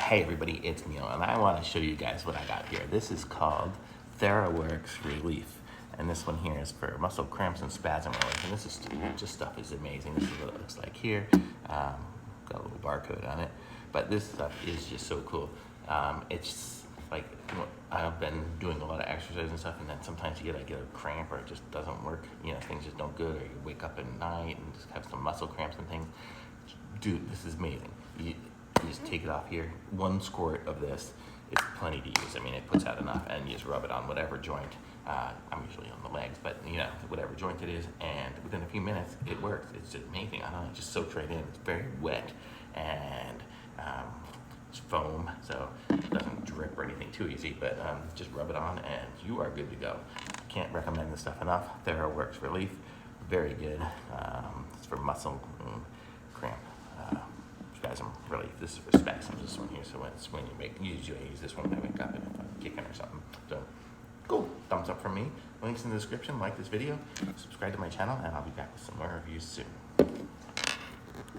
Hey everybody, it's Neil, and I want to show you guys what I got here. This is called THERAWORX Relief, and this one here is for muscle cramps and spasm relief, and this is just stuff is amazing. This is what it looks like here. Got a little barcode on it, but this stuff is just so cool. It's like, I've been doing a lot of exercise and stuff, and then sometimes you get a cramp or it just doesn't work. Things just don't good, or you wake up at night and just have some muscle cramps and things. Dude, this is amazing. You just take it off here. 1 squirt of this, it's plenty to use. I mean, it puts out enough, and you just rub it on whatever joint. I'm usually on the legs, but whatever joint it is, and within a few minutes, it works. It's just amazing. I don't know, it just soaks right in. It's very wet, and it's foam, so it doesn't drip or anything too easy, but just rub it on, and you are good to go. Can't recommend this stuff enough. THERAWORX Relief, very good. It's for muscle cramp. Spasm relief. This is for spasms, this one here. So when you usually use this one when I wake up and if I'm kicking or something. So cool. Thumbs up from me. Links in the description. Like this video. Subscribe to my channel, and I'll be back with some more reviews soon.